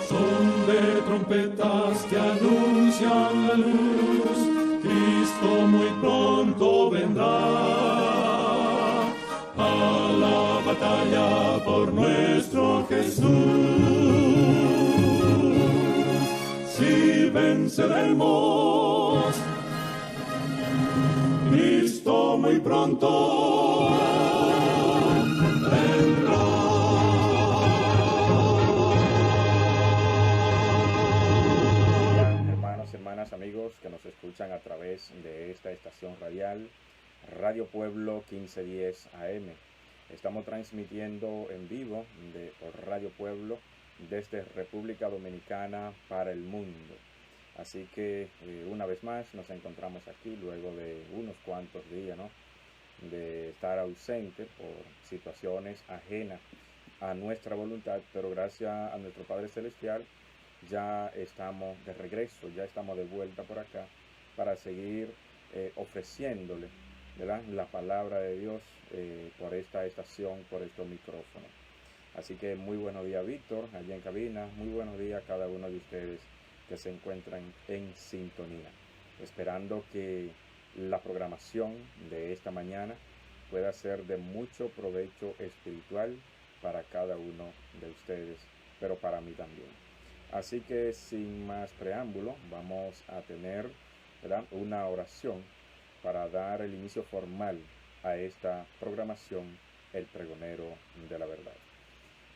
Son de trompetas que anuncian la luz, Cristo muy pronto vendrá a la batalla por nuestro Jesús. Si venceremos, Cristo muy pronto vendrá. Hermanos, hermanas, amigos que nos escuchan a través de esta estación radial, Radio Pueblo 1510 AM. Estamos transmitiendo en vivo por Radio Pueblo desde República Dominicana para el mundo. Así que una vez más nos encontramos aquí luego de unos cuantos días, ¿no?, de estar ausente por situaciones ajenas a nuestra voluntad, pero gracias a nuestro Padre Celestial ya estamos de regreso, ya estamos de vuelta por acá para seguir ofreciéndole, ¿verdad?, la palabra de Dios por esta estación, por estos micrófonos. Así que muy buenos días, Víctor, allá en cabina. Muy buenos días a cada uno de ustedes que se encuentran en sintonía. Esperando que la programación de esta mañana pueda ser de mucho provecho espiritual para cada uno de ustedes, pero para mí también. Así que sin más preámbulo, vamos a tener, ¿verdad?, una oración para dar el inicio formal a esta programación, El Pregonero de la Verdad.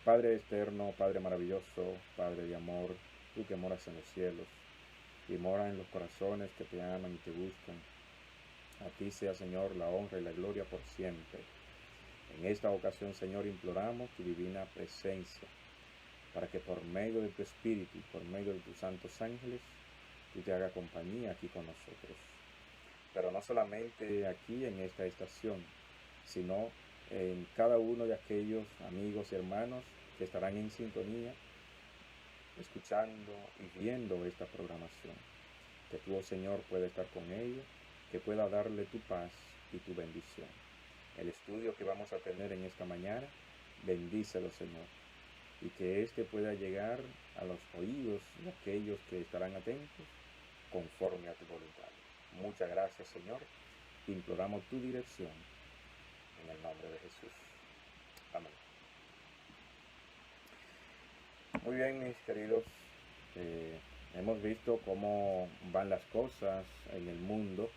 Padre eterno, Padre maravilloso, Padre de amor, tú que moras en los cielos y moras en los corazones que te aman y te buscan, a ti sea, Señor, la honra y la gloria por siempre. En esta ocasión, Señor, imploramos tu divina presencia, para que por medio de tu Espíritu y por medio de tus santos ángeles, tú te hagas compañía aquí con nosotros. Pero no solamente aquí en esta estación, sino en cada uno de aquellos amigos y hermanos que estarán en sintonía, escuchando y viendo esta programación. Que tú, oh Señor, pueda estar con ellos, que pueda darle tu paz y tu bendición. El estudio que vamos a tener en esta mañana, bendícelo, Señor, y que éste pueda llegar a los oídos de aquellos que estarán atentos conforme a tu voluntad. Muchas gracias, Señor. Imploramos tu dirección en el nombre de Jesús. Amén. Muy bien, mis queridos, hemos visto cómo van las cosas en el mundo.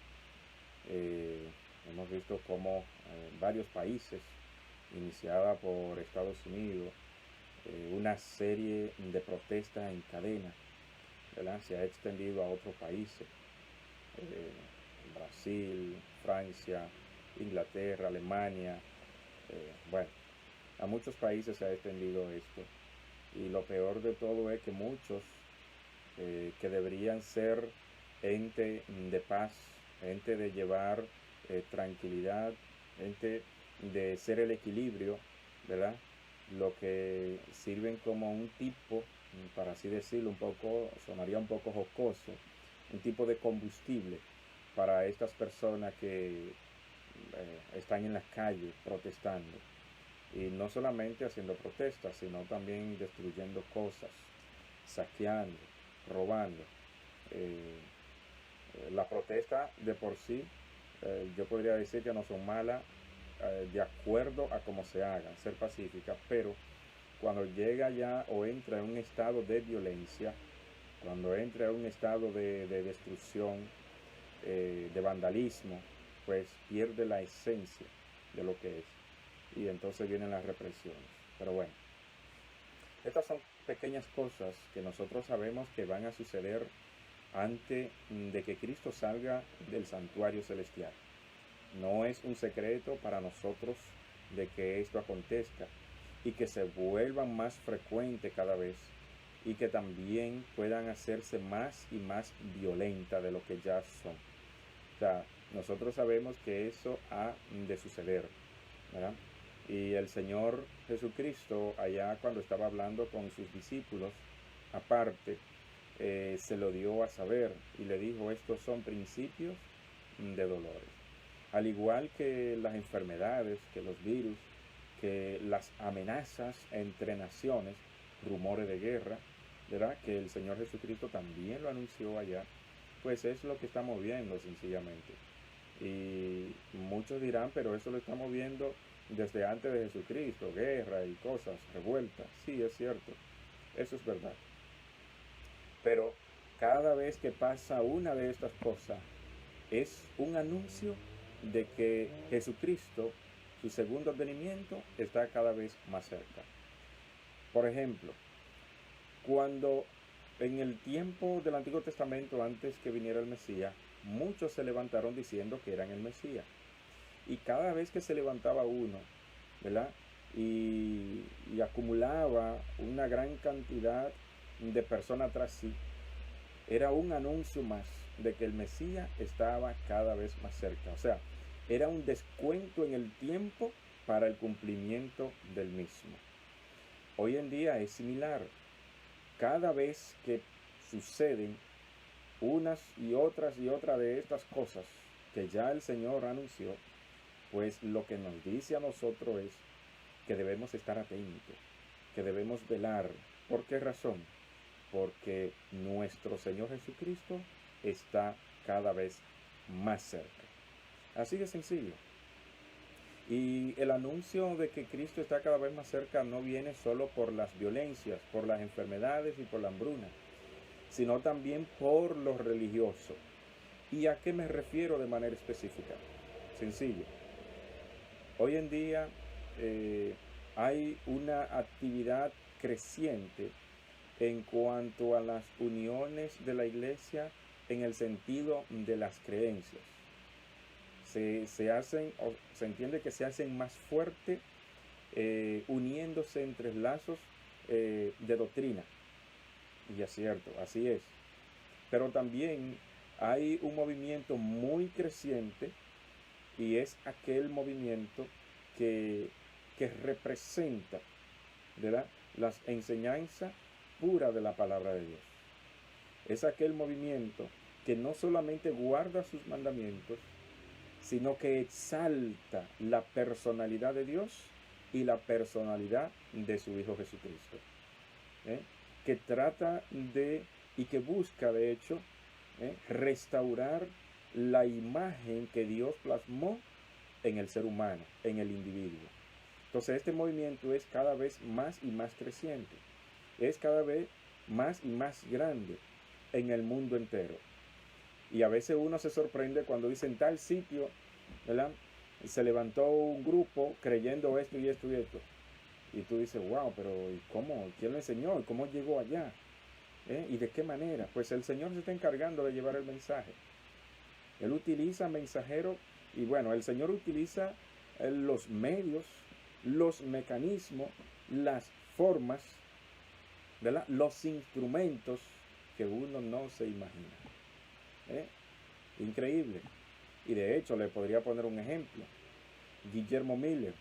Hemos visto cómo varios países, iniciada por Estados Unidos, una serie de protestas en cadena, ¿verdad?, se ha extendido a otros países, Brasil, Francia, Inglaterra, Alemania, bueno, a muchos países se ha extendido esto. Y lo peor de todo es que muchos que deberían ser ente de paz, ente de llevar tranquilidad, ente de ser el equilibrio, ¿verdad?, lo que sirven como un tipo, para así decirlo, sonaría un poco jocoso, un tipo de combustible para estas personas que están en las calles protestando. Y no solamente haciendo protestas, sino también destruyendo cosas, saqueando, robando. La protesta de por sí, yo podría decir que no son malas, de acuerdo a cómo se hagan, ser pacíficas, pero cuando llega ya o entra en un estado de violencia, cuando entra en un estado de destrucción, de vandalismo, pues pierde la esencia de lo que es. Y entonces vienen las represiones. Pero bueno, estas son pequeñas cosas que nosotros sabemos que van a suceder antes de que Cristo salga del santuario celestial. No es un secreto para nosotros de que esto acontezca y que se vuelvan más frecuentes cada vez y que también puedan hacerse más y más violentas de lo que ya son. O sea, nosotros sabemos que eso ha de suceder, ¿verdad? Y el Señor Jesucristo, allá cuando estaba hablando con sus discípulos, aparte, se lo dio a saber y le dijo: estos son principios de dolores. Al igual que las enfermedades, que los virus, que las amenazas entre naciones, rumores de guerra, ¿verdad? Que el Señor Jesucristo también lo anunció allá, pues es lo que estamos viendo sencillamente. Y muchos dirán, pero eso lo estamos viendo desde antes de Jesucristo, guerra y cosas, revueltas. Sí, es cierto, eso es verdad. Pero cada vez que pasa una de estas cosas, es un anuncio de que Jesucristo, su segundo advenimiento, está cada vez más cerca. Por ejemplo, cuando en el tiempo del Antiguo Testamento, antes que viniera el Mesías, muchos se levantaron diciendo que eran el Mesías. Y cada vez que se levantaba uno, ¿verdad? Y acumulaba una gran cantidad de personas tras sí, era un anuncio más de que el Mesías estaba cada vez más cerca. O sea, era un descuento en el tiempo para el cumplimiento del mismo. Hoy en día es similar. Cada vez que suceden unas y otras de estas cosas que ya el Señor anunció, pues lo que nos dice a nosotros es que debemos estar atentos, que debemos velar. ¿Por qué razón? Porque nuestro Señor Jesucristo está cada vez más cerca. Así de sencillo. Y el anuncio de que Cristo está cada vez más cerca no viene solo por las violencias, por las enfermedades y por la hambruna, sino también por lo religioso. ¿Y a qué me refiero de manera específica? Sencillo. Hoy en día hay una actividad creciente en cuanto a las uniones de la iglesia en el sentido de las creencias. Se entiende que se hacen más fuertes uniéndose entre lazos de doctrina. Y es cierto, así es. Pero también hay un movimiento muy creciente y es aquel movimiento que representa, ¿verdad?, las enseñanzas puras de la palabra de Dios. Es aquel movimiento que no solamente guarda sus mandamientos, sino que exalta la personalidad de Dios y la personalidad de su Hijo Jesucristo. Que trata de, y que busca de hecho, restaurar la imagen que Dios plasmó en el ser humano, en el individuo. Entonces este movimiento es cada vez más y más creciente, es cada vez más y más grande en el mundo entero. Y a veces uno se sorprende cuando dice en tal sitio, ¿verdad?, se levantó un grupo creyendo esto y esto y esto. Y tú dices, wow, pero ¿y cómo? ¿Quién le enseñó? ¿Y cómo llegó allá? ¿Y de qué manera? Pues el Señor se está encargando de llevar el mensaje. Él utiliza mensajeros y bueno, el Señor utiliza los medios, los mecanismos, las formas, ¿verdad?, los instrumentos que uno no se imagina. Increíble. Y de hecho le podría poner un ejemplo. Guillermo Miller.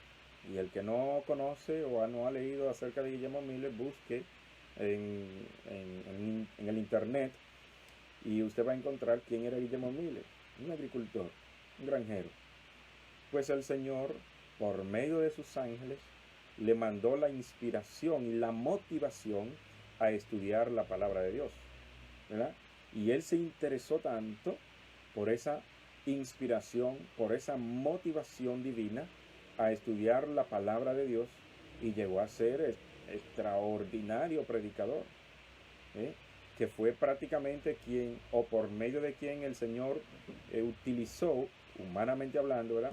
Y el que no conoce o no ha leído acerca de Guillermo Miller, busque en el internet y usted va a encontrar quién era Guillermo Miller. Un agricultor, un granjero. Pues el Señor, por medio de sus ángeles, le mandó la inspiración y la motivación a estudiar la palabra de Dios, ¿verdad? Y él se interesó tanto por esa inspiración, por esa motivación divina a estudiar la palabra de Dios y llegó a ser extraordinario predicador, que fue prácticamente quien, o por medio de quien el Señor utilizó, humanamente hablando, ¿verdad?,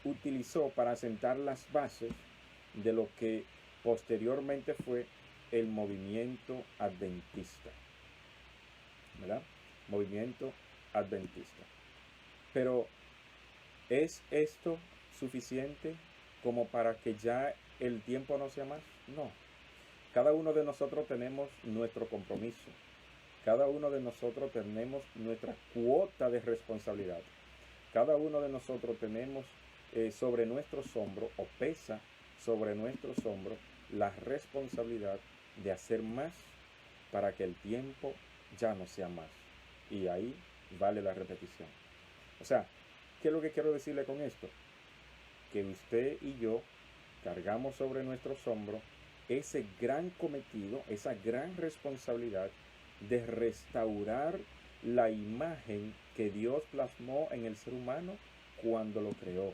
utilizó para sentar las bases de lo que posteriormente fue el movimiento adventista, ¿verdad? Movimiento adventista. Pero ¿es esto suficiente como para que ya el tiempo no sea más? No. Cada uno de nosotros tenemos nuestro compromiso. Cada uno de nosotros tenemos nuestra cuota de responsabilidad. Cada uno de nosotros tenemos sobre nuestros hombros, o pesa sobre nuestros hombros, la responsabilidad de hacer más para que el tiempo ya no sea más. Y ahí vale la repetición. O sea, ¿qué es lo que quiero decirle con esto? Que usted y yo cargamos sobre nuestros hombros ese gran cometido, esa gran responsabilidad de restaurar la imagen que Dios plasmó en el ser humano cuando lo creó.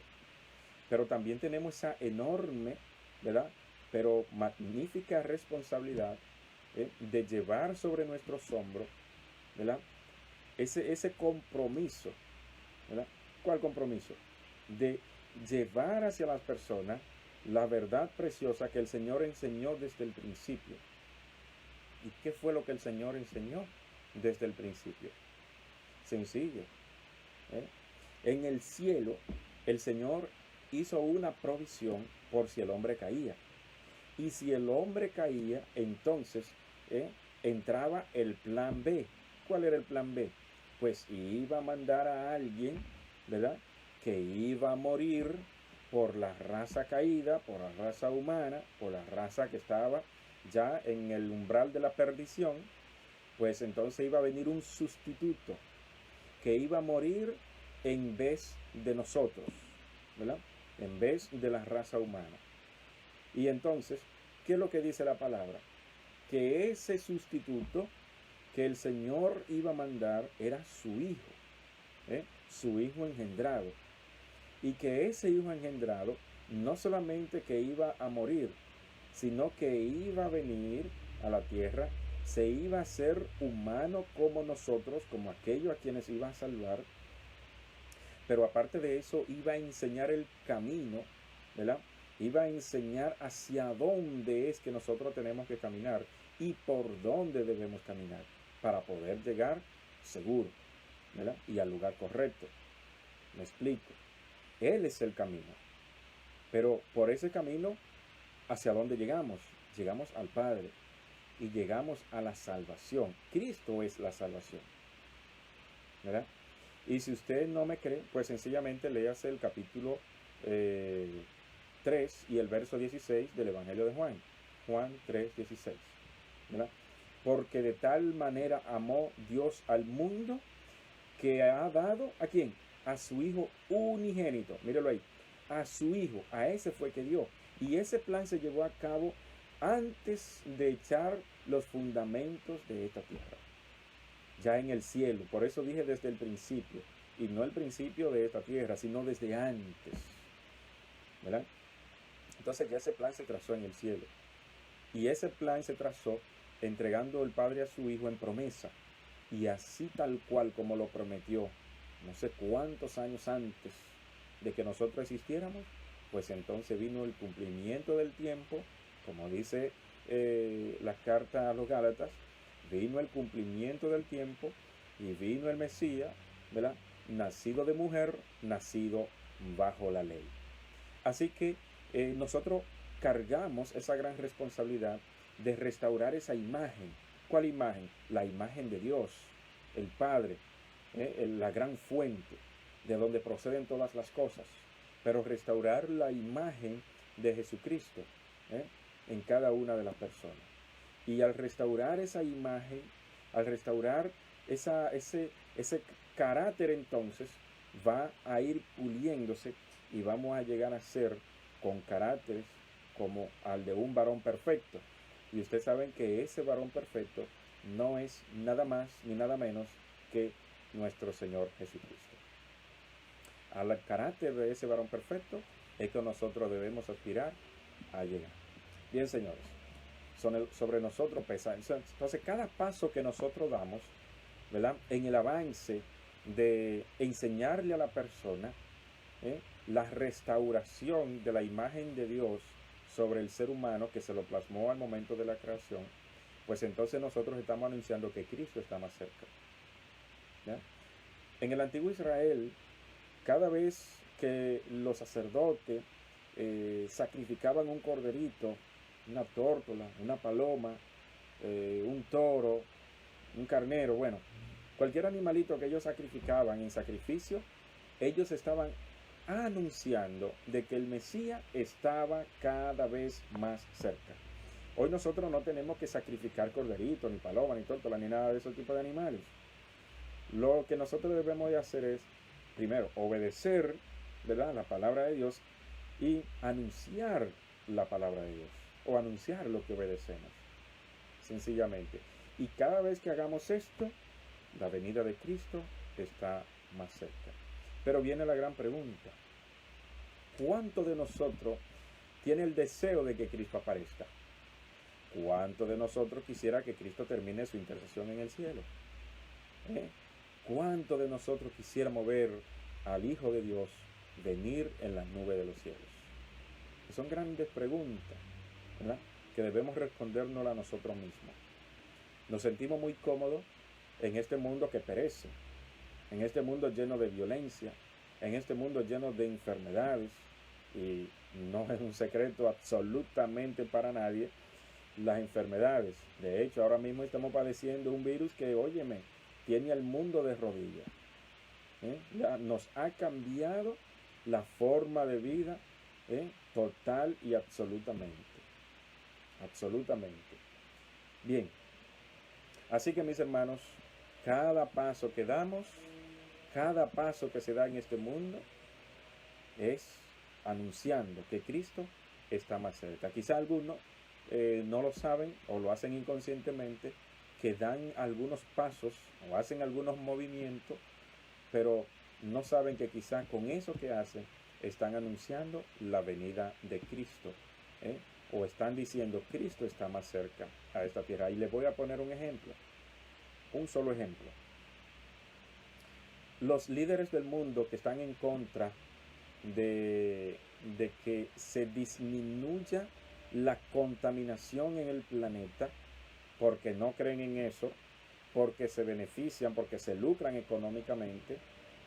Pero también tenemos esa enorme, ¿verdad?, pero magnífica responsabilidad de llevar sobre nuestros hombros, ¿verdad?, ese compromiso, ¿verdad? ¿Cuál compromiso? De llevar hacia las personas la verdad preciosa que el Señor enseñó desde el principio. ¿Y qué fue lo que el Señor enseñó desde el principio? Sencillo. En el cielo, el Señor hizo una provisión por si el hombre caía. Y si el hombre caía, entonces entraba el plan B. ¿Cuál era el plan B? Pues iba a mandar a alguien, ¿verdad?, que iba a morir por la raza caída, por la raza humana, por la raza que estaba ya en el umbral de la perdición. Pues entonces iba a venir un sustituto que iba a morir en vez de nosotros, ¿verdad?, en vez de la raza humana. Y entonces, ¿qué es lo que dice la palabra? Que ese sustituto que el Señor iba a mandar era su hijo, su hijo engendrado. Y que ese hijo engendrado no solamente que iba a morir, sino que iba a venir a la tierra, se iba a ser humano como nosotros, como aquellos a quienes iba a salvar. Pero aparte de eso, iba a enseñar el camino, ¿verdad? Iba a enseñar hacia dónde es que nosotros tenemos que caminar y por dónde debemos caminar para poder llegar seguro, ¿verdad?, y al lugar correcto. Me explico. Él es el camino. Pero por ese camino, ¿hacia dónde llegamos? Llegamos al Padre y llegamos a la salvación. Cristo es la salvación, ¿verdad? Y si usted no me cree, pues sencillamente léase el capítulo 3 y el verso 16 del Evangelio de Juan. Juan 3:16, ¿verdad? Porque de tal manera amó Dios al mundo que ha dado, ¿a quién? A su Hijo unigénito. Míralo ahí. A su Hijo, a ese fue que dio. Y ese plan se llevó a cabo antes de echar los fundamentos de esta tierra. Ya en el cielo. Por eso dije desde el principio. Y no el principio de esta tierra, sino desde antes, ¿verdad? Entonces ya ese plan se trazó en el cielo. Y ese plan se trazó entregando el Padre a su Hijo en promesa. Y así tal cual como lo prometió, no sé cuántos años antes de que nosotros existiéramos, pues entonces vino el cumplimiento del tiempo, como dice la carta a los Gálatas, vino el cumplimiento del tiempo y vino el Mesías, ¿verdad?, nacido de mujer, nacido bajo la ley. Así que nosotros cargamos esa gran responsabilidad de restaurar esa imagen. ¿Cuál imagen? La imagen de Dios, el Padre, la gran fuente de donde proceden todas las cosas, pero restaurar la imagen de Jesucristo en cada una de las personas. Y al restaurar esa imagen, al restaurar ese carácter, entonces va a ir puliéndose y vamos a llegar a ser con caracteres como al de un varón perfecto. Y ustedes saben que ese varón perfecto no es nada más ni nada menos que nuestro Señor Jesucristo. Al carácter de ese varón perfecto es que nosotros debemos aspirar a llegar. Bien, señores, sobre nosotros pesa. Entonces, cada paso que nosotros damos, ¿verdad?, en el avance de enseñarle a la persona la restauración de la imagen de Dios sobre el ser humano que se lo plasmó al momento de la creación, pues entonces nosotros estamos anunciando que Cristo está más cerca, ¿ya? En el antiguo Israel, cada vez que los sacerdotes sacrificaban un corderito, una tórtola, una paloma, un toro, un carnero, bueno, cualquier animalito que ellos sacrificaban en sacrificio, ellos estaban anunciando de que el Mesías estaba cada vez más cerca. Hoy nosotros no tenemos que sacrificar corderito, ni paloma, ni tórtola, ni nada de esos tipos de animales. Lo que nosotros debemos de hacer es, primero, obedecer, ¿verdad?, la palabra de Dios y anunciar la palabra de Dios o anunciar lo que obedecemos, sencillamente. Y cada vez que hagamos esto, la venida de Cristo está más cerca. Pero viene la gran pregunta: ¿cuánto de nosotros tiene el deseo de que Cristo aparezca? ¿Cuánto de nosotros quisiera que Cristo termine su intercesión en el cielo? ¿Cuánto de nosotros quisiéramos ver al Hijo de Dios venir en las nubes de los cielos? Son grandes preguntas, ¿verdad?, que debemos respondernos a nosotros mismos. Nos sentimos muy cómodos en este mundo que perece, en este mundo lleno de violencia, en este mundo lleno de enfermedades, y no es un secreto absolutamente para nadie las enfermedades. De hecho, ahora mismo estamos padeciendo un virus que, óyeme, tiene al mundo de rodillas. Nos ha cambiado la forma de vida, total y absolutamente. Absolutamente. Bien, así que mis hermanos, cada paso que damos, cada paso que se da en este mundo es anunciando que Cristo está más cerca. Quizá algunos no lo saben o lo hacen inconscientemente, que dan algunos pasos o hacen algunos movimientos, pero no saben que quizá con eso que hacen están anunciando la venida de Cristo, o están diciendo Cristo está más cerca a esta tierra. Y les voy a poner un ejemplo, un solo ejemplo. Los líderes del mundo que están en contra de que se disminuya la contaminación en el planeta, porque no creen en eso, porque se benefician, porque se lucran económicamente,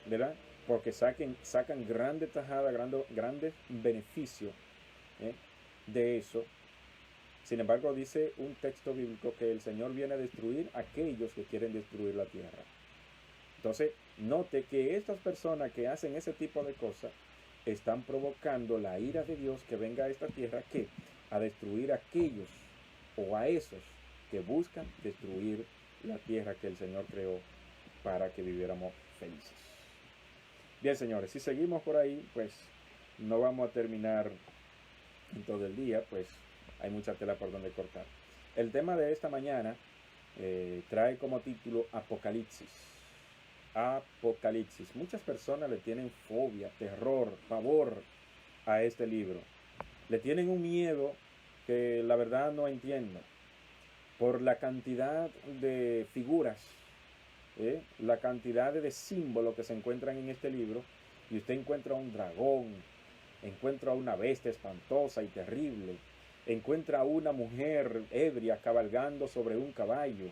¿verdad?, porque sacan grandes tajadas, grandes beneficios de eso. Sin embargo, dice un texto bíblico que el Señor viene a destruir a aquellos que quieren destruir la tierra. Entonces, note que estas personas que hacen ese tipo de cosas están provocando la ira de Dios que venga a esta tierra, que a destruir a aquellos o a esos que buscan destruir la tierra que el Señor creó para que viviéramos felices. Bien, señores, si seguimos por ahí, pues no vamos a terminar en todo el día, pues hay mucha tela por donde cortar. El tema de esta mañana trae como título Apocalipsis. Apocalipsis. Muchas personas le tienen fobia, terror, pavor a este libro. Le tienen un miedo que la verdad no entiendo, por la cantidad de figuras, la cantidad de símbolos que se encuentran en este libro. Y usted encuentra un dragón, encuentra una bestia espantosa y terrible, encuentra una mujer ebria cabalgando sobre un caballo.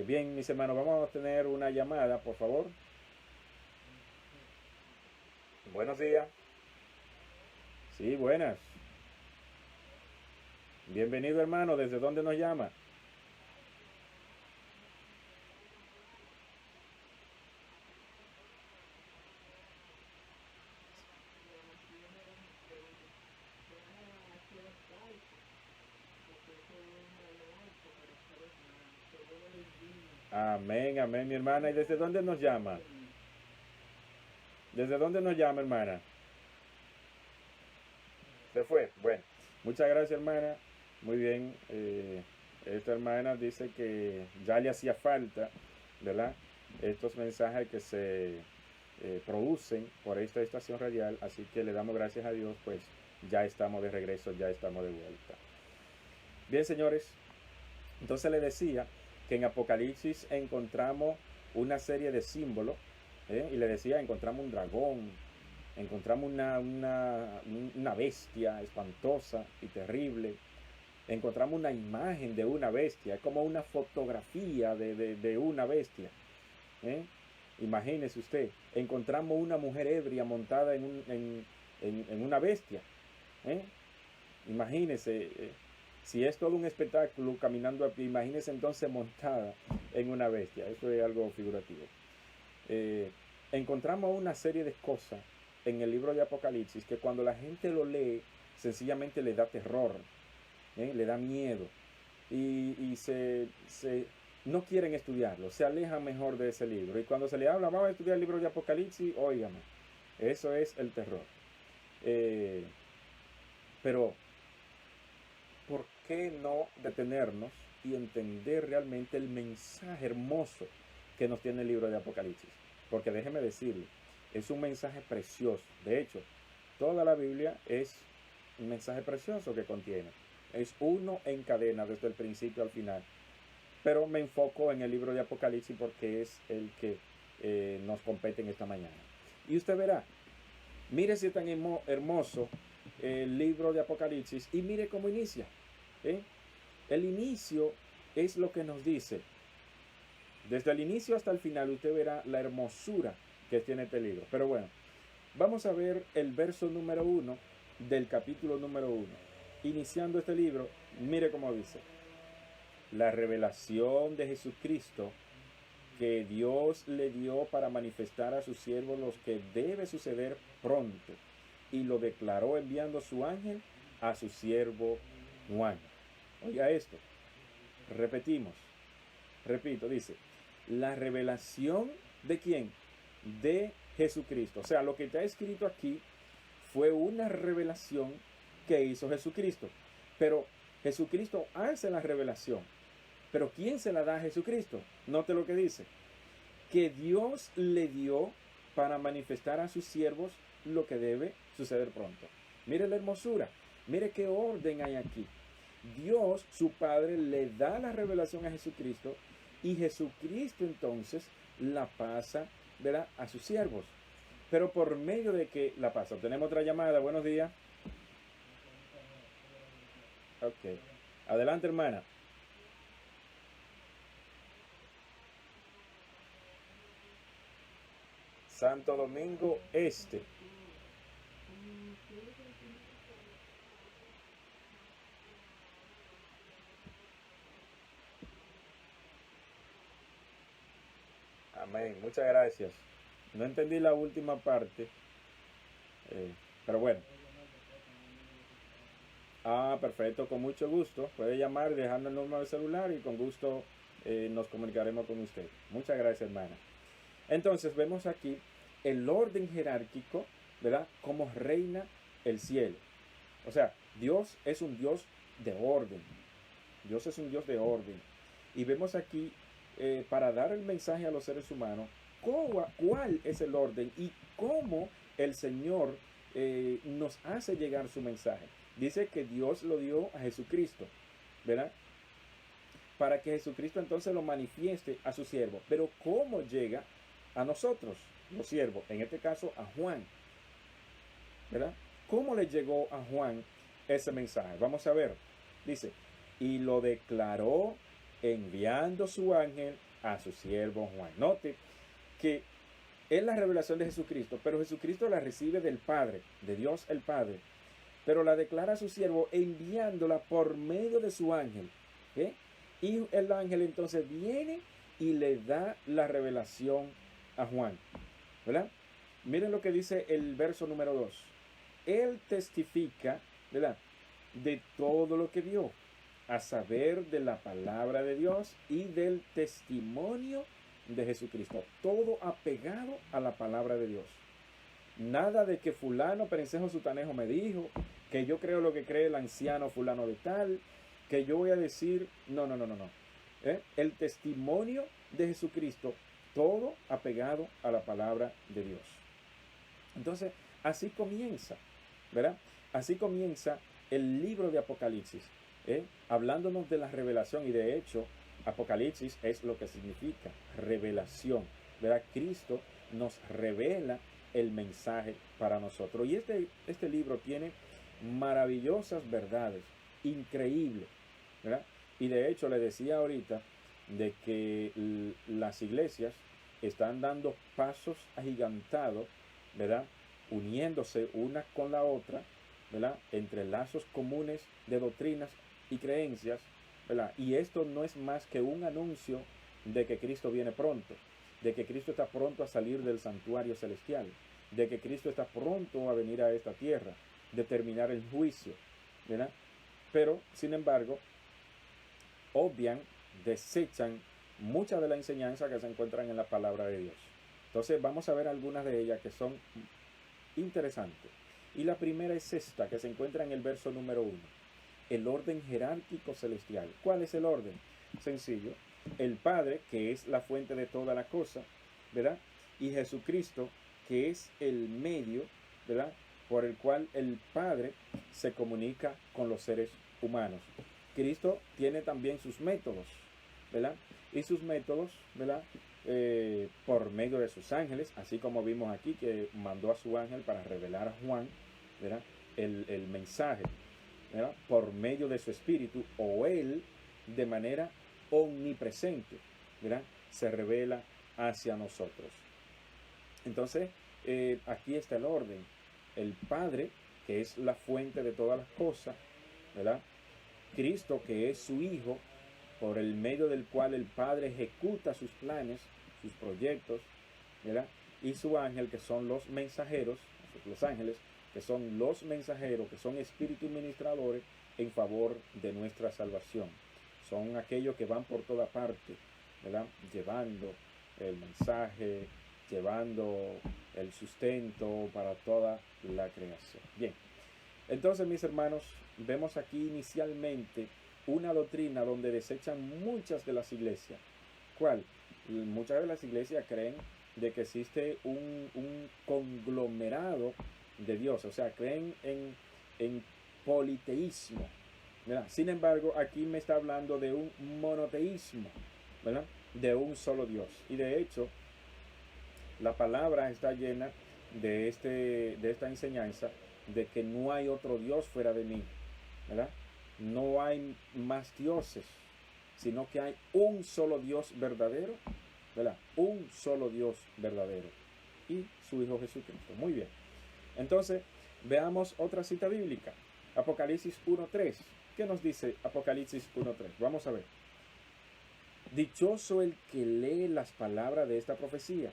Bien, mis hermanos, vamos a tener una llamada, por favor. Buenos días. Sí, buenas. Bienvenido, hermano. ¿Desde dónde nos llama? Amén, amén, mi hermana. ¿Y desde dónde nos llama? ¿Desde dónde nos llama, hermana? Se fue. Bueno, muchas gracias, hermana. Muy bien. Esta hermana dice que ya le hacía falta, ¿verdad?, estos mensajes que se producen por esta estación radial. Así que le damos gracias a Dios, pues ya estamos de regreso, ya estamos de vuelta. Bien, señores, entonces le decía que en Apocalipsis encontramos una serie de símbolos, y le decía, encontramos un dragón, encontramos una bestia espantosa y terrible, encontramos una imagen de una bestia, es como una fotografía de una bestia. Imagínese usted, encontramos una mujer ebria montada en una bestia. Imagínese, si es todo un espectáculo caminando a pie, imagínese entonces montada en una bestia. Eso es algo figurativo. Encontramos una serie de cosas en el libro de Apocalipsis que cuando la gente lo lee, sencillamente le da terror, le da miedo, y no quieren estudiarlo, se alejan mejor de ese libro. Y cuando se le habla, vamos a estudiar el libro de Apocalipsis, óigame, eso es el terror. Pero, ¿por qué no detenernos y entender realmente el mensaje hermoso que nos tiene el libro de Apocalipsis? Porque déjeme decirle, es un mensaje precioso. De hecho, toda la Biblia es un mensaje precioso que contiene. Es uno en cadena desde el principio al final. Pero me enfoco en el libro de Apocalipsis porque es el que nos compete en esta mañana. Y usted verá, mire si es tan hermoso el libro de Apocalipsis y mire cómo inicia. ¿eh? El inicio es lo que nos dice. Desde el inicio hasta el final usted verá la hermosura que tiene este libro. Pero bueno, vamos a ver el verso número 1 del capítulo número 1. Iniciando este libro, mire cómo dice. La revelación de Jesucristo que Dios le dio para manifestar a sus siervos los que debe suceder pronto, y lo declaró enviando su ángel a su siervo Juan. Oiga esto, repetimos, repito, dice, la revelación ¿de quién? De Jesucristo. O sea, lo que está escrito aquí fue una revelación que hizo Jesucristo. Pero Jesucristo hace la revelación. Pero ¿quién se la da a Jesucristo? Note lo que dice. Que Dios le dio para manifestar a sus siervos lo que debe suceder pronto. Mire la hermosura. Mire qué orden hay aquí. Dios, su Padre, le da la revelación a Jesucristo y Jesucristo entonces la pasa, ¿verdad?, a sus siervos. Pero por medio de que la pasa. Tenemos otra llamada. Buenos días. Ok. Adelante, hermana. Santo Domingo Este. Amén. Muchas gracias. No entendí la última parte, pero bueno. Ah, perfecto, con mucho gusto. Puede llamar, dejando el número de celular y con gusto nos comunicaremos con usted. Muchas gracias, hermana. Entonces vemos aquí el orden jerárquico, ¿verdad? Cómo reina el cielo. O sea, Dios es un Dios de orden. Dios es un Dios de orden. Y vemos aquí, para dar el mensaje a los seres humanos, cuál es el orden y cómo el Señor nos hace llegar su mensaje. Dice que Dios lo dio a Jesucristo, ¿verdad? Para que Jesucristo entonces lo manifieste a su siervo. Pero ¿cómo llega a nosotros, los siervos? En este caso a Juan, ¿verdad? ¿Cómo le llegó a Juan ese mensaje? Vamos a ver. Dice, y lo declaró enviando su ángel a su siervo Juan. Note que es la revelación de Jesucristo, pero Jesucristo la recibe del Padre, de Dios el Padre, pero la declara a su siervo enviándola por medio de su ángel. ¿eh? Y el ángel entonces viene y le da la revelación a Juan, ¿verdad? Miren lo que dice el verso número 2. Él testifica, ¿verdad?, de todo lo que vio, a saber, de la palabra de Dios y del testimonio de Jesucristo. Todo apegado a la palabra de Dios. Nada de que fulano, perencejo, sutanejo me dijo, que yo creo lo que cree el anciano fulano de tal, que yo voy a decir, no. El testimonio de Jesucristo, todo apegado a la palabra de Dios. Entonces, así comienza, ¿verdad? Así comienza el libro de Apocalipsis, hablándonos de la revelación, y de hecho, Apocalipsis es lo que significa revelación, ¿verdad? Cristo nos revela el mensaje para nosotros. Y este libro tiene maravillosas verdades, increíbles, ¿verdad? Y de hecho le decía ahorita de que las iglesias están dando pasos agigantados, ¿verdad?, uniéndose una con la otra, ¿verdad?, entre lazos comunes de doctrinas y creencias, ¿verdad? Y esto no es más que un anuncio de que Cristo viene pronto, de que Cristo está pronto a salir del santuario celestial, de que Cristo está pronto a venir a esta tierra, de terminar el juicio, ¿verdad? Pero, sin embargo, obvian, desechan muchas de las enseñanzas que se encuentran en la palabra de Dios. Entonces vamos a ver algunas de ellas que son interesantes. Y la primera es esta, que se encuentra en el verso número 1. El orden jerárquico celestial. ¿Cuál es el orden? Sencillo. El Padre, que es la fuente de toda la cosa, ¿verdad? Y Jesucristo, que es el medio, ¿verdad?, por el cual el Padre se comunica con los seres humanos. Cristo tiene también sus métodos, ¿verdad? Y sus métodos, ¿verdad?, por medio de sus ángeles, así como vimos aquí que mandó a su ángel para revelar a Juan, ¿verdad?, el mensaje, ¿verdad?, por medio de su espíritu, o él de manera omnipresente, ¿verdad?, se revela hacia nosotros. Entonces, aquí está el orden. El Padre, que es la fuente de todas las cosas, ¿verdad? Cristo, que es su Hijo, por el medio del cual el Padre ejecuta sus planes, sus proyectos, ¿verdad? Y su ángel, que son los mensajeros, los ángeles, que son los mensajeros, que son espíritus ministradores en favor de nuestra salvación. Son aquellos que van por toda parte, ¿verdad?, llevando el mensaje, llevando el sustento para toda la creación. Bien, entonces, mis hermanos, vemos aquí inicialmente una doctrina donde desechan muchas de las iglesias. ¿Cuál? Muchas de las iglesias creen de que existe un conglomerado de Dios, o sea, creen en politeísmo, ¿verdad? Sin embargo, aquí me está hablando de un monoteísmo, ¿verdad?, de un solo Dios. Y de hecho, la palabra está llena de esta enseñanza de que no hay otro Dios fuera de mí, ¿verdad? No hay más dioses, sino que hay un solo Dios verdadero, ¿verdad? Un solo Dios verdadero y su Hijo Jesucristo. Muy bien. Entonces, veamos otra cita bíblica. Apocalipsis 1:3. ¿Qué nos dice Apocalipsis 1:3? Vamos a ver. Dichoso el que lee las palabras de esta profecía,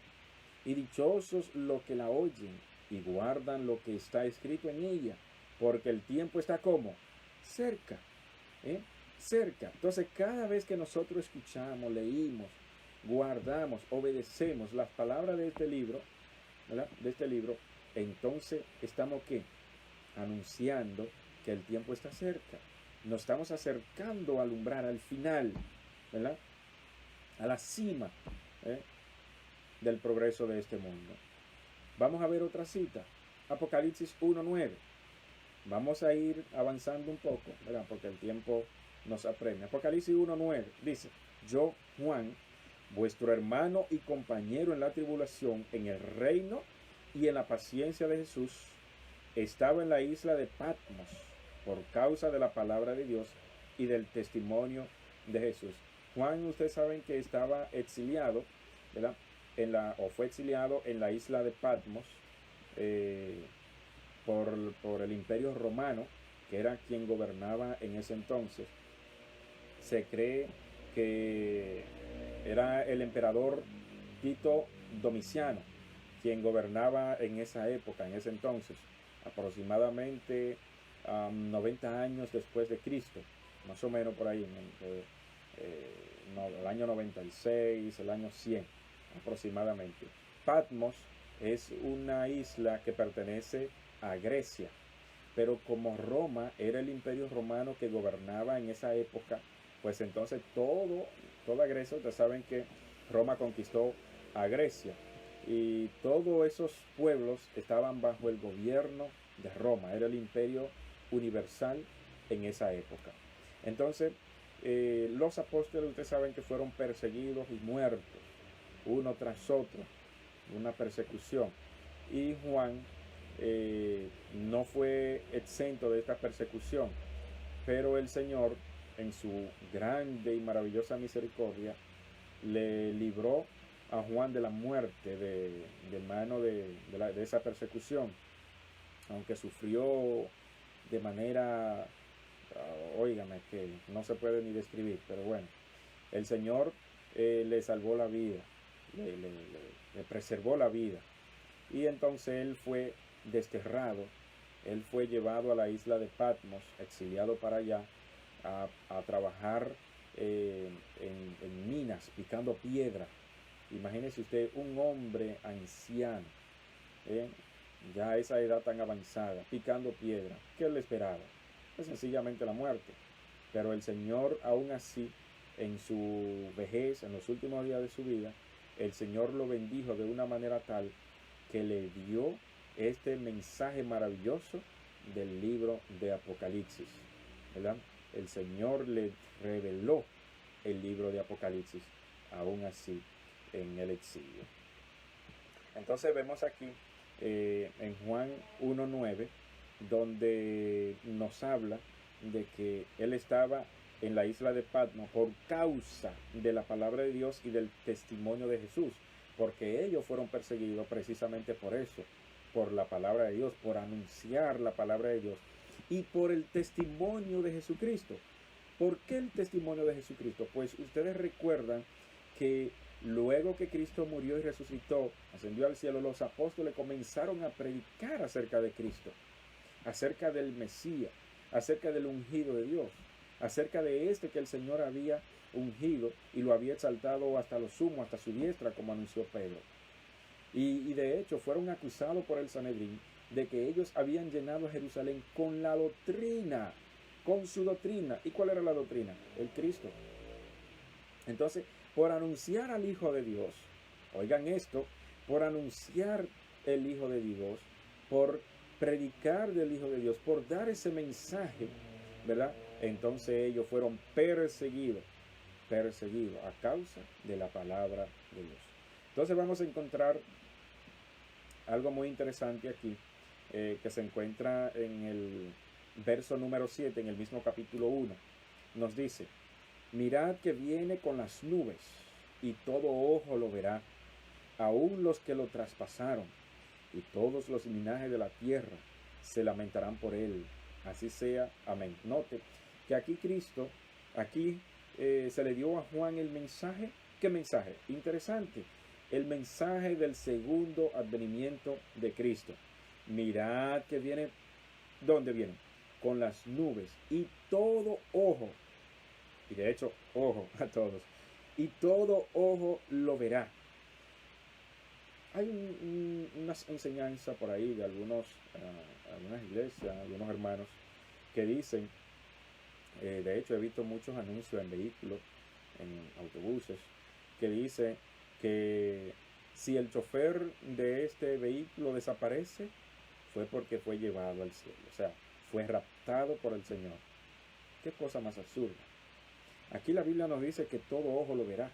y dichosos los que la oyen y guardan lo que está escrito en ella, porque el tiempo está como cerca, cerca. Entonces, cada vez que nosotros escuchamos, leímos, guardamos, obedecemos las palabras de este libro, ¿verdad?, de este libro, entonces estamos ¿qué? Anunciando que el tiempo está cerca. Nos estamos acercando al umbral, al final, ¿verdad?, a la cima del progreso de este mundo. Vamos a ver otra cita. Apocalipsis 1:9. Vamos a ir avanzando un poco, ¿verdad?, porque el tiempo nos apremia. Apocalipsis 1:9 dice: yo, Juan, vuestro hermano y compañero en la tribulación, en el reino y en la paciencia de Jesús, estaba en la isla de Patmos por causa de la palabra de Dios y del testimonio de Jesús. Juan, ustedes saben que estaba exiliado, ¿verdad?, o fue exiliado en la isla de Patmos por el Imperio Romano, que era quien gobernaba en ese entonces. Se cree que era el emperador Tito Domiciano quien gobernaba en esa época, en ese entonces, aproximadamente 90 años después de Cristo, más o menos por ahí, el año 96, el año 100 aproximadamente. Patmos es una isla que pertenece a Grecia, pero como Roma era el imperio romano que gobernaba en esa época, pues entonces toda Grecia, ustedes saben que Roma conquistó a Grecia y todos esos pueblos estaban bajo el gobierno de Roma, era el imperio universal en esa época. Entonces, los apóstoles, ustedes saben que fueron perseguidos y muertos, uno tras otro, una persecución. Y Juan no fue exento de esta persecución, pero el Señor, en su grande y maravillosa misericordia, le libró a Juan de la muerte de mano de esa persecución, aunque sufrió de manera, óigame, que no se puede ni describir, pero bueno, el Señor le salvó la vida, le preservó la vida, y entonces él fue desterrado, él fue llevado a la isla de Patmos, exiliado para allá, a trabajar en minas, picando piedra. Imagínese usted un hombre anciano, ya a esa edad tan avanzada, picando piedra. ¿Qué le esperaba? Pues sencillamente la muerte. Pero el Señor, aún así, en su vejez, en los últimos días de su vida, el Señor lo bendijo de una manera tal que le dio este mensaje maravilloso del libro de Apocalipsis, ¿verdad? El Señor le reveló el libro de Apocalipsis, aún así, en el exilio. Entonces vemos aquí en Juan 1:9, donde nos habla de que él estaba en la isla de Patmos por causa de la palabra de Dios y del testimonio de Jesús, porque ellos fueron perseguidos precisamente por eso, por la palabra de Dios, por anunciar la palabra de Dios y por el testimonio de Jesucristo. ¿Por qué el testimonio de Jesucristo? Pues ustedes recuerdan que luego que Cristo murió y resucitó, ascendió al cielo, los apóstoles comenzaron a predicar acerca de Cristo, acerca del Mesías, acerca del ungido de Dios, acerca de este que el Señor había ungido y lo había exaltado hasta lo sumo, hasta su diestra, como anunció Pedro. Y de hecho fueron acusados por el Sanedrín de que ellos habían llenado a Jerusalén con la doctrina, con su doctrina. ¿Y cuál era la doctrina? El Cristo. Entonces, por anunciar al Hijo de Dios, oigan esto, por anunciar el Hijo de Dios, por predicar del Hijo de Dios, por dar ese mensaje, ¿verdad? Entonces ellos fueron perseguidos a causa de la palabra de Dios. Entonces vamos a encontrar algo muy interesante aquí, que se encuentra en el verso número 7, en el mismo capítulo 1. Nos dice: mirad que viene con las nubes, y todo ojo lo verá, aun los que lo traspasaron, y todos los linajes de la tierra se lamentarán por él. Así sea. Amén. Note que aquí Cristo, se le dio a Juan el mensaje. ¿Qué mensaje? Interesante. El mensaje del segundo advenimiento de Cristo. Mirad que viene. ¿Dónde viene? Con las nubes, y todo ojo, y de hecho, ojo a todos, y todo ojo lo verá. Hay una enseñanza por ahí de algunas iglesias, algunos hermanos, que dicen, de hecho he visto muchos anuncios en vehículos, en autobuses, que dice que si el chofer de este vehículo desaparece, fue porque fue llevado al cielo, o sea, fue raptado por el Señor. Qué cosa más absurda. Aquí la Biblia nos dice que todo ojo lo verá.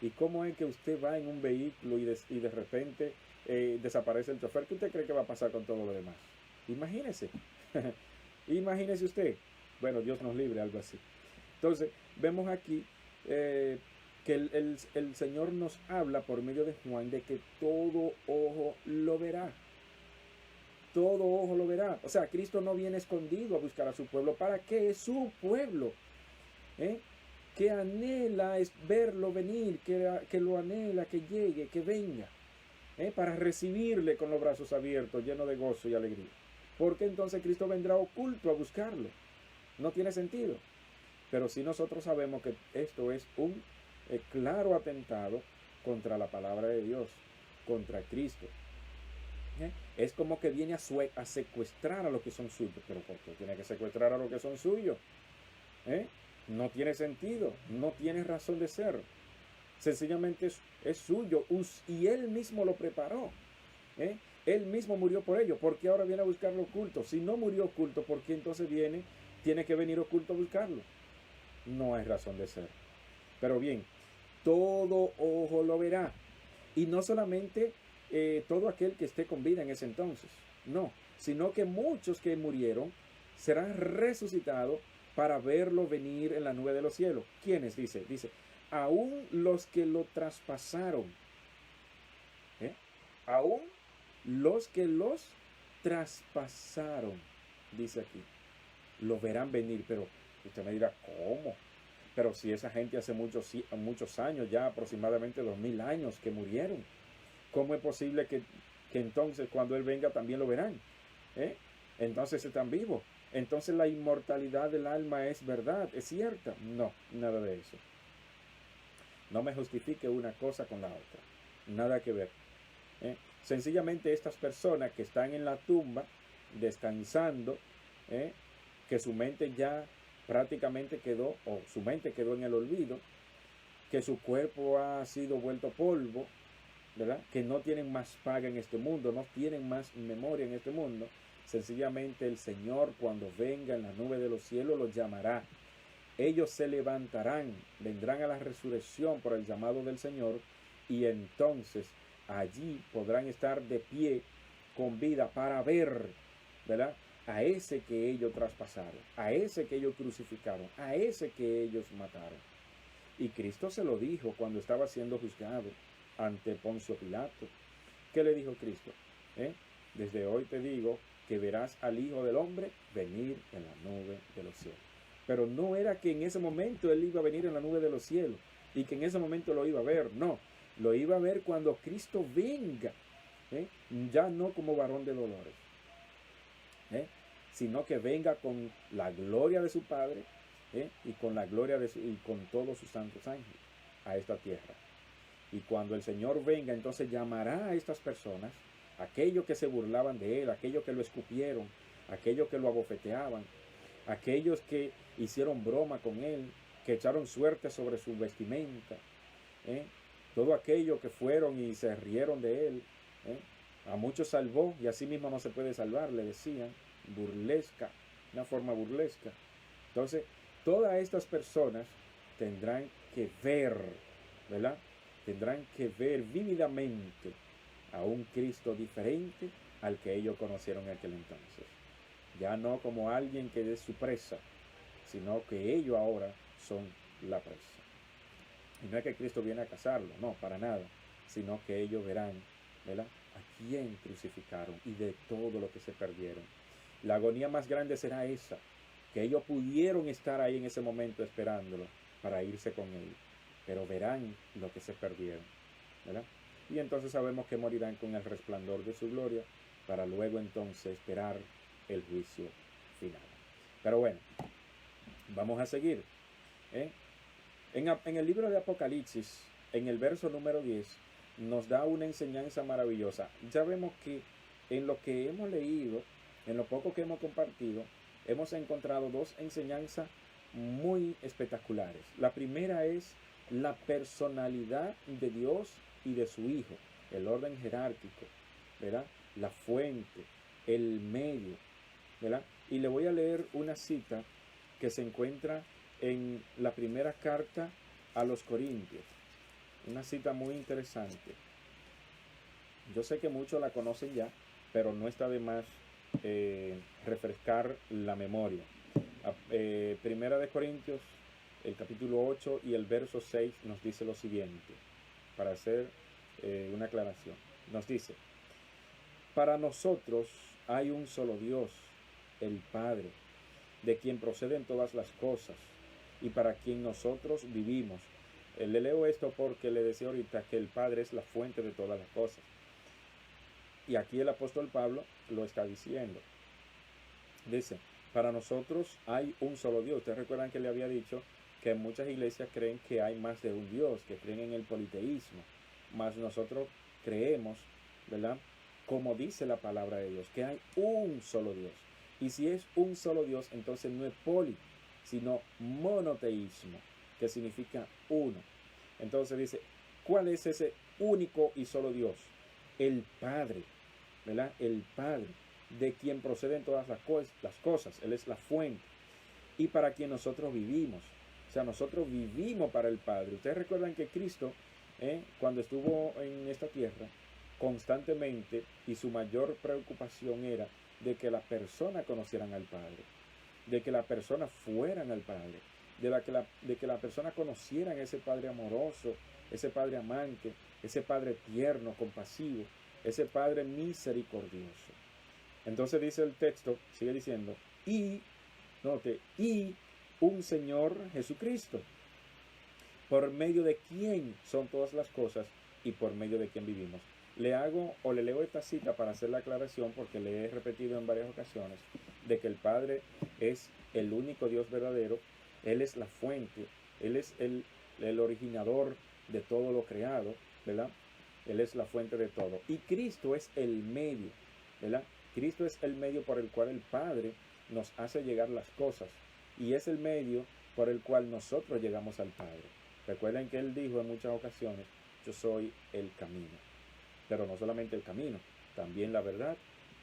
¿Y cómo es que usted va en un vehículo y de repente desaparece el chofer? ¿Qué usted cree que va a pasar con todo lo demás? Imagínese. Imagínese usted. Bueno, Dios nos libre, algo así. Entonces, vemos aquí que el Señor nos habla por medio de Juan de que todo ojo lo verá. Todo ojo lo verá. O sea, Cristo no viene escondido a buscar a su pueblo. ¿Para qué? Es su pueblo. Que anhela es verlo venir, que lo anhela, que llegue, que venga, para recibirle con los brazos abiertos, lleno de gozo y alegría. Porque entonces Cristo vendrá oculto a buscarlo. No tiene sentido. Pero sí nosotros sabemos que esto es un claro atentado contra la palabra de Dios, contra Cristo. Es como que viene a secuestrar a los que son suyos. Pero ¿por qué tiene que secuestrar a los que son suyos? No tiene sentido, no tiene razón de ser. Sencillamente es suyo y Él mismo lo preparó. Él mismo murió por ello. ¿Por qué ahora viene a buscarlo oculto? Si no murió oculto, ¿por qué entonces tiene que venir oculto a buscarlo? No hay razón de ser. Pero bien, todo ojo lo verá. Y no solamente todo aquel que esté con vida en ese entonces. No, sino que muchos que murieron serán resucitados para verlo venir en la nube de los cielos. ¿Quiénes? Dice, aún los que lo traspasaron. Aún los que los traspasaron, dice aquí, lo verán venir. Pero usted me dirá, ¿cómo? Pero si esa gente hace muchos años, ya aproximadamente 2000 años que murieron, ¿cómo es posible que entonces cuando Él venga también lo verán? Entonces están vivos. Entonces la inmortalidad del alma es verdad, es cierta. No, nada de eso. No me justifique una cosa con la otra. Nada que ver. Sencillamente estas personas que están en la tumba, descansando, que su mente ya prácticamente quedó, o su mente quedó en el olvido, que su cuerpo ha sido vuelto polvo, ¿verdad? Que no tienen más paga en este mundo, no tienen más memoria en este mundo. Sencillamente el Señor, cuando venga en la nube de los cielos, los llamará. Ellos se levantarán, vendrán a la resurrección por el llamado del Señor, y entonces allí podrán estar de pie con vida para ver, ¿verdad? A ese que ellos traspasaron, a ese que ellos crucificaron, a ese que ellos mataron. Y Cristo se lo dijo cuando estaba siendo juzgado ante Poncio Pilato. ¿Qué le dijo Cristo? Desde hoy te digo que verás al Hijo del Hombre venir en la nube de los cielos. Pero no era que en ese momento él iba a venir en la nube de los cielos y que en ese momento lo iba a ver, no. Lo iba a ver cuando Cristo venga, ya no como varón de dolores, sino que venga con la gloria de su Padre, y con la gloria y con todos sus santos ángeles a esta tierra. Y cuando el Señor venga, entonces llamará a estas personas, aquellos que se burlaban de él, aquellos que lo escupieron, aquellos que lo abofeteaban, aquellos que hicieron broma con él, que echaron suerte sobre su vestimenta, todo aquello que fueron y se rieron de él, a muchos salvó y así mismo no se puede salvar, le decían, burlesca, una forma burlesca. Entonces, todas estas personas tendrán que ver, ¿verdad? Tendrán que ver vívidamente a un Cristo diferente al que ellos conocieron en aquel entonces. Ya no como alguien que es su presa, sino que ellos ahora son la presa. Y no es que Cristo viene a cazarlo, no, para nada, sino que ellos verán, ¿verdad?, a quién crucificaron y de todo lo que se perdieron. La agonía más grande será esa, que ellos pudieron estar ahí en ese momento esperándolo para irse con él, pero verán lo que se perdieron, ¿verdad? Y entonces sabemos que morirán con el resplandor de su gloria para luego entonces esperar el juicio final. Pero bueno, vamos a seguir. En el libro de Apocalipsis, en el verso número 10, nos da una enseñanza maravillosa. Ya vemos que en lo que hemos leído, en lo poco que hemos compartido, hemos encontrado dos enseñanzas muy espectaculares. La primera es la personalidad de Dios y de su Hijo, el orden jerárquico, ¿verdad? La fuente, el medio, ¿verdad? Y le voy a leer una cita que se encuentra en la primera carta a los Corintios. Una cita muy interesante. Yo sé que muchos la conocen ya, pero no está de más refrescar la memoria. Primera de Corintios, el capítulo 8 y el verso 6 nos dice lo siguiente, para hacer una aclaración. Nos dice: para nosotros hay un solo Dios, el Padre, de quien proceden todas las cosas y para quien nosotros vivimos. Le leo esto porque le decía ahorita que el Padre es la fuente de todas las cosas. Y aquí el apóstol Pablo lo está diciendo. Dice: para nosotros hay un solo Dios. Ustedes recuerdan que le había dicho que muchas iglesias creen que hay más de un Dios, que creen en el politeísmo. Mas nosotros creemos, ¿verdad?, como dice la palabra de Dios, que hay un solo Dios. Y si es un solo Dios, entonces no es poli, sino monoteísmo, que significa uno. Entonces dice, ¿cuál es ese único y solo Dios? El Padre, ¿verdad? El Padre, de quien proceden todas las cosas. Él es la fuente. Y para quien nosotros vivimos. O sea, nosotros vivimos para el Padre. Ustedes recuerdan que Cristo, cuando estuvo en esta tierra, constantemente, y su mayor preocupación era de que las personas conocieran al Padre, de que las personas fueran al Padre, de que las personas conocieran ese Padre amoroso, ese Padre amante, ese Padre tierno, compasivo, ese Padre misericordioso. Entonces dice el texto, sigue diciendo, y un Señor Jesucristo, por medio de quien son todas las cosas y por medio de quien vivimos. Le leo esta cita para hacer la aclaración, porque le he repetido en varias ocasiones de que el Padre es el único Dios verdadero. Él es la fuente, Él es el originador de todo lo creado, ¿verdad? Él es la fuente de todo. Y Cristo es el medio, ¿verdad? Cristo es el medio por el cual el Padre nos hace llegar las cosas. Y es el medio por el cual nosotros llegamos al Padre. Recuerden que Él dijo en muchas ocasiones, yo soy el camino. Pero no solamente el camino, también la verdad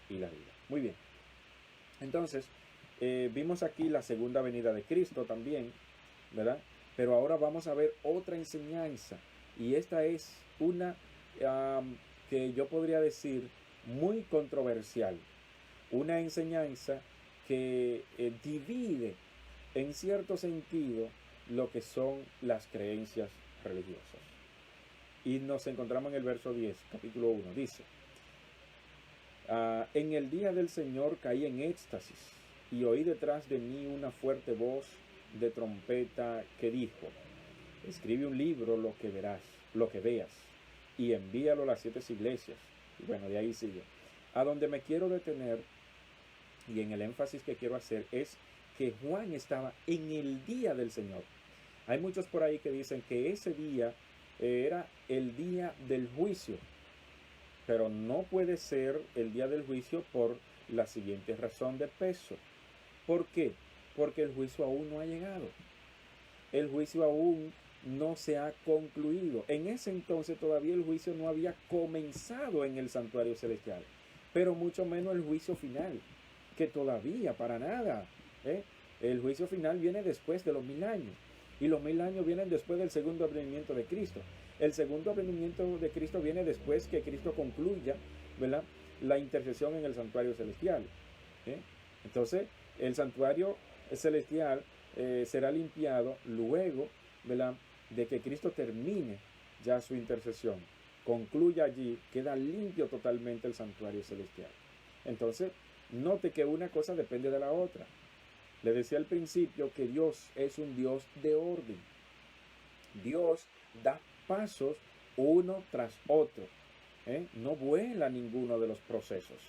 y la vida. Muy bien. Entonces, vimos aquí la segunda venida de Cristo también, ¿verdad? Pero ahora vamos a ver otra enseñanza. Y esta es una que yo podría decir muy controversial. Una enseñanza que divide en cierto sentido lo que son las creencias religiosas. Y nos encontramos en el verso 10, capítulo 1. Dice, en el día del Señor caí en éxtasis y oí detrás de mí una fuerte voz de trompeta que dijo, escribe un libro lo que veas, y envíalo a las 7 iglesias. Y bueno, de ahí sigue. A donde me quiero detener, y en el énfasis que quiero hacer, es que Juan estaba en el día del Señor. Hay muchos por ahí que dicen que ese día era el día del juicio, pero no puede ser el día del juicio por la siguiente razón de peso. ¿Por qué? Porque el juicio aún no ha llegado. El juicio aún no se ha concluido. En ese entonces todavía el juicio no había comenzado en el santuario celestial, pero mucho menos el juicio final, que todavía para nada. El juicio final viene después de los 1000 años, y los 1000 años vienen después del segundo advenimiento de Cristo. El segundo advenimiento de Cristo viene después que Cristo concluya, ¿verdad?, la intercesión en el santuario celestial. Entonces, el santuario celestial será limpiado luego, ¿verdad?, de que Cristo termine ya su intercesión. Concluya allí, queda limpio totalmente el santuario celestial. Entonces, note que una cosa depende de la otra. Le decía al principio que Dios es un Dios de orden. Dios da pasos uno tras otro. No vuela ninguno de los procesos,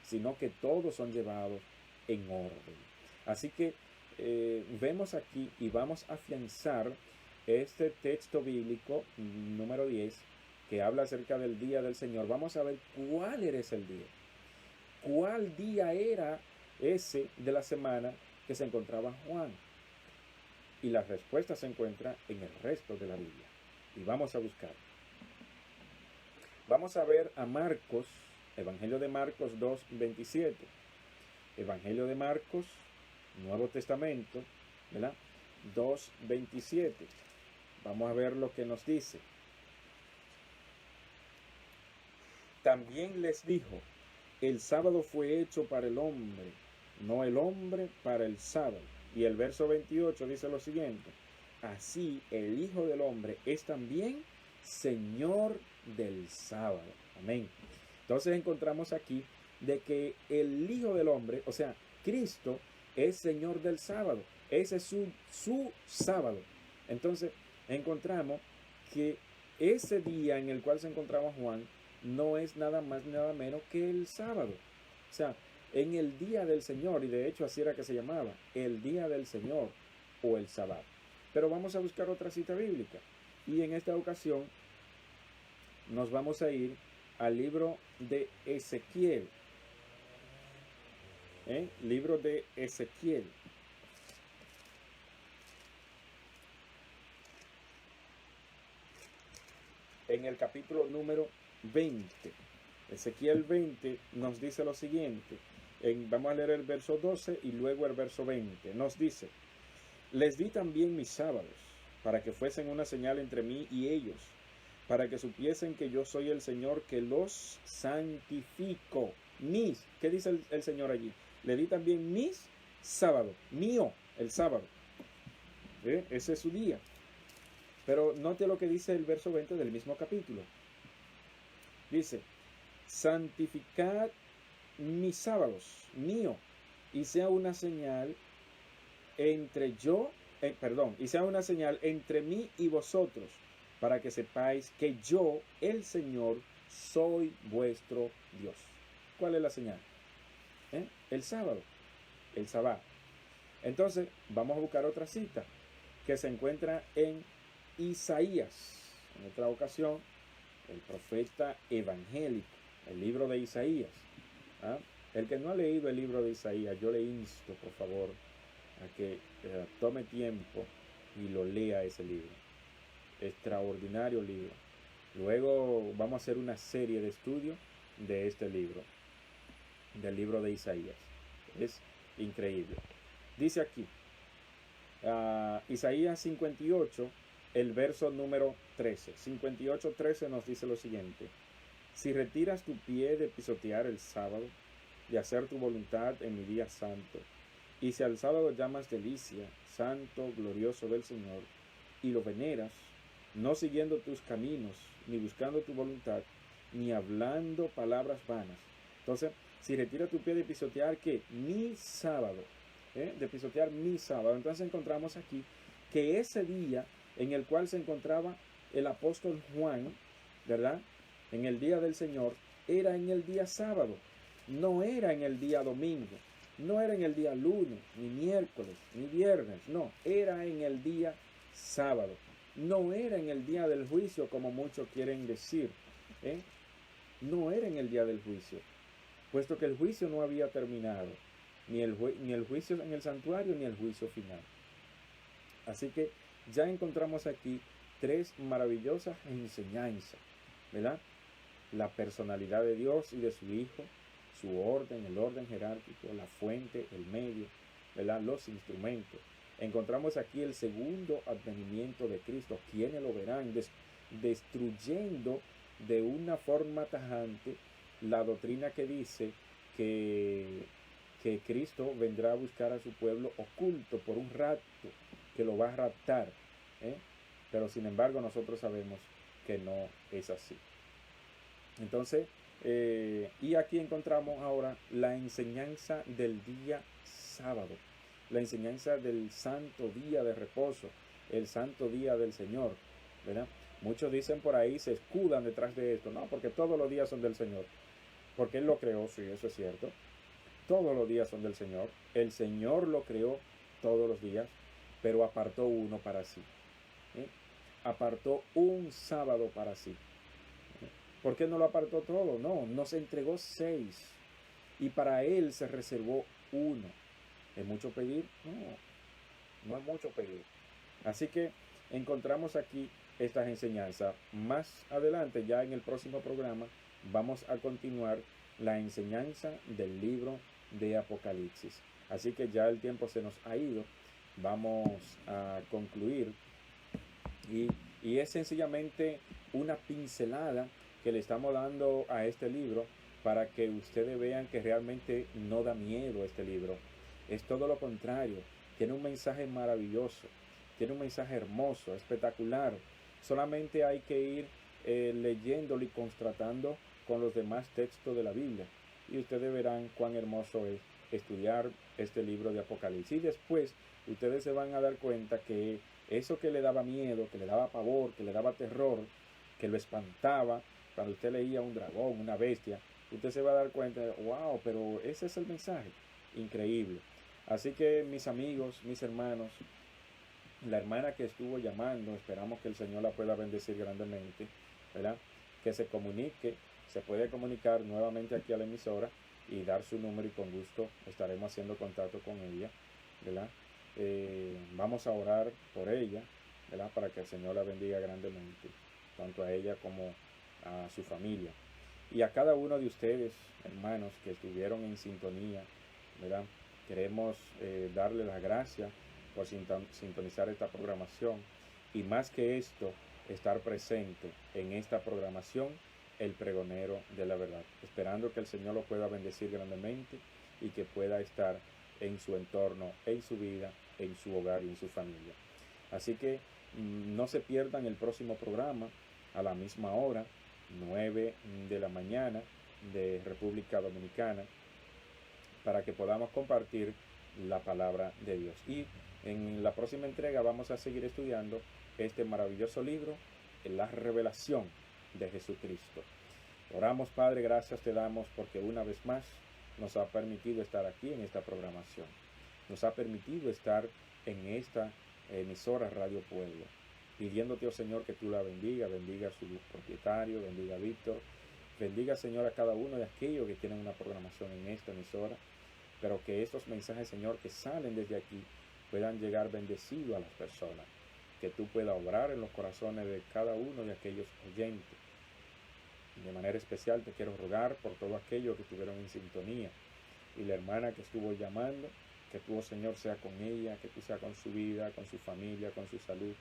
sino que todos son llevados en orden. Así que vemos aquí y vamos a afianzar este texto bíblico número 10 que habla acerca del día del Señor. Vamos a ver cuál era ese día. ¿Cuál día era ese de la semana que se encontraba Juan? Y la respuesta se encuentra en el resto de la Biblia. Y vamos a buscar. Vamos a ver a Marcos, Evangelio de Marcos 2:27. Evangelio de Marcos, Nuevo Testamento, ¿verdad? 2:27. Vamos a ver lo que nos dice. También les dijo, el sábado fue hecho para el hombre, no el hombre para el sábado. Y el verso 28 dice lo siguiente, así el Hijo del Hombre es también Señor del sábado. Amén. Entonces encontramos aquí de que el Hijo del Hombre, o sea, Cristo es Señor del sábado. Ese es su sábado. Entonces encontramos que ese día en el cual se encontraba Juan no es nada más ni nada menos que el sábado. O sea, en el día del Señor, y de hecho así era que se llamaba, el día del Señor o el sábado. Pero vamos a buscar otra cita bíblica. Y en esta ocasión nos vamos a ir al libro de Ezequiel. Libro de Ezequiel. En el capítulo número 20. Ezequiel 20 nos dice lo siguiente. Vamos a leer el verso 12 y luego el verso 20. Nos dice, les di también mis sábados, para que fuesen una señal entre mí y ellos, para que supiesen que yo soy el Señor que los santifico. ¿Qué dice el Señor allí? Le di también mis sábados, mío, el sábado. Ese es su día. Pero note lo que dice el verso 20 del mismo capítulo. Dice, santificad mis sábados, mío, y sea una señal entre una señal entre mí y vosotros, para que sepáis que yo, el Señor, soy vuestro Dios. ¿Cuál es la señal? El sábado, el sabbat. Entonces, vamos a buscar otra cita que se encuentra en Isaías. En otra ocasión, el profeta evangélico, el libro de Isaías. ¿Ah? El que no ha leído el libro de Isaías, yo le insto, por favor, a que tome tiempo y lo lea ese libro. Extraordinario libro. Luego vamos a hacer una serie de estudios de este libro, del libro de Isaías. Es increíble. Dice aquí, Isaías 58, el verso número 13. 58:13 nos dice lo siguiente: si retiras tu pie de pisotear el sábado, de hacer tu voluntad en mi día santo, y si al sábado llamas delicia, santo, glorioso del Señor, y lo veneras, no siguiendo tus caminos, ni buscando tu voluntad, ni hablando palabras vanas. Entonces, si retira tu pie de pisotear, ¿qué? Mi sábado, de pisotear mi sábado. Entonces encontramos aquí que ese día en el cual se encontraba el apóstol Juan, ¿verdad? En el día del Señor, era en el día sábado, no era en el día domingo, no era en el día lunes, ni miércoles, ni viernes, no, era en el día sábado. No era en el día del juicio, como muchos quieren decir. No era en el día del juicio, puesto que el juicio no había terminado, ni el juicio en el santuario, ni el juicio final. Así que ya encontramos aquí tres maravillosas enseñanzas, ¿verdad? La personalidad de Dios y de su Hijo, su orden, el orden jerárquico, la fuente, el medio, ¿verdad? Los instrumentos. Encontramos aquí el segundo advenimiento de Cristo, quienes lo verán, destruyendo de una forma tajante la doctrina que dice que Cristo vendrá a buscar a su pueblo oculto por un rato, que lo va a raptar. Pero sin embargo nosotros sabemos que no es así. Entonces, y aquí encontramos ahora la enseñanza del día sábado, la enseñanza del santo día de reposo, el santo día del Señor, ¿verdad? Muchos dicen por ahí, se escudan detrás de esto, no, porque todos los días son del Señor, porque Él lo creó, sí, eso es cierto, todos los días son del Señor, el Señor lo creó todos los días, pero apartó uno para sí, apartó un sábado para sí. ¿Por qué no lo apartó todo? No, nos entregó 6 y para Él se reservó uno. ¿Es mucho pedir? No es mucho pedir. Así que encontramos aquí estas enseñanzas. Más adelante, ya en el próximo programa, vamos a continuar la enseñanza del libro de Apocalipsis. Así que ya el tiempo se nos ha ido. Vamos a concluir y es sencillamente una pincelada que le estamos dando a este libro para que ustedes vean que realmente no da miedo este libro. Es todo lo contrario. Tiene un mensaje maravilloso, tiene un mensaje hermoso, espectacular. Solamente hay que ir leyéndolo y constatando con los demás textos de la Biblia. Y ustedes verán cuán hermoso es estudiar este libro de Apocalipsis. Y después ustedes se van a dar cuenta que eso que le daba miedo, que le daba pavor, que le daba terror, que lo espantaba, cuando usted leía un dragón, una bestia, usted se va a dar cuenta, wow, pero ese es el mensaje. Increíble. Así que mis amigos, mis hermanos, la hermana que estuvo llamando, esperamos que el Señor la pueda bendecir grandemente, ¿verdad? Que se comunique, se puede comunicar nuevamente aquí a la emisora y dar su número y con gusto estaremos haciendo contacto con ella, ¿verdad? Vamos a orar por ella, ¿verdad? Para que el Señor la bendiga grandemente, tanto a ella como a su familia. Y a cada uno de ustedes, hermanos, que estuvieron en sintonía, ¿verdad? Queremos darle las gracias por sintonizar esta programación y más que esto, estar presente en esta programación, el pregonero de la verdad, esperando que el Señor lo pueda bendecir grandemente y que pueda estar en su entorno, en su vida, en su hogar y en su familia. Así que no se pierdan el próximo programa a la misma hora, 9 de la mañana de República Dominicana, para que podamos compartir la palabra de Dios. Y en la próxima entrega vamos a seguir estudiando este maravilloso libro, la revelación de Jesucristo. Oramos, Padre, gracias te damos porque una vez más nos ha permitido estar aquí en esta programación. Nos ha permitido estar en esta emisora Radio Pueblo. pidiéndote, oh Señor, que tú la bendiga a su propietario, bendiga a Víctor, bendiga, Señor, a cada uno de aquellos que tienen una programación en esta emisora, pero que estos mensajes, Señor, que salen desde aquí, puedan llegar bendecidos a las personas, que tú puedas obrar en los corazones de cada uno de aquellos oyentes. De manera especial te quiero rogar por todo aquello que estuvieron en sintonía, y la hermana que estuvo llamando, que tú, oh Señor, sea con ella, que tú sea con su vida, con su familia, con su salud,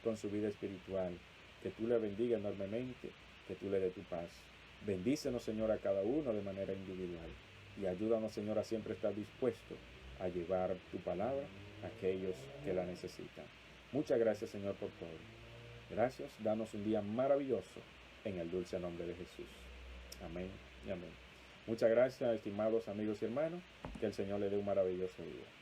con su vida espiritual, que tú le bendiga enormemente, que tú le dé tu paz. Bendícenos, Señor, a cada uno de manera individual, y ayúdanos, Señor, a siempre estar dispuesto a llevar tu palabra a aquellos que la necesitan. Muchas gracias, Señor, por todo. Gracias, danos un día maravilloso en el dulce nombre de Jesús. Amén y amén. Muchas gracias, estimados amigos y hermanos. Que el Señor le dé un maravilloso día.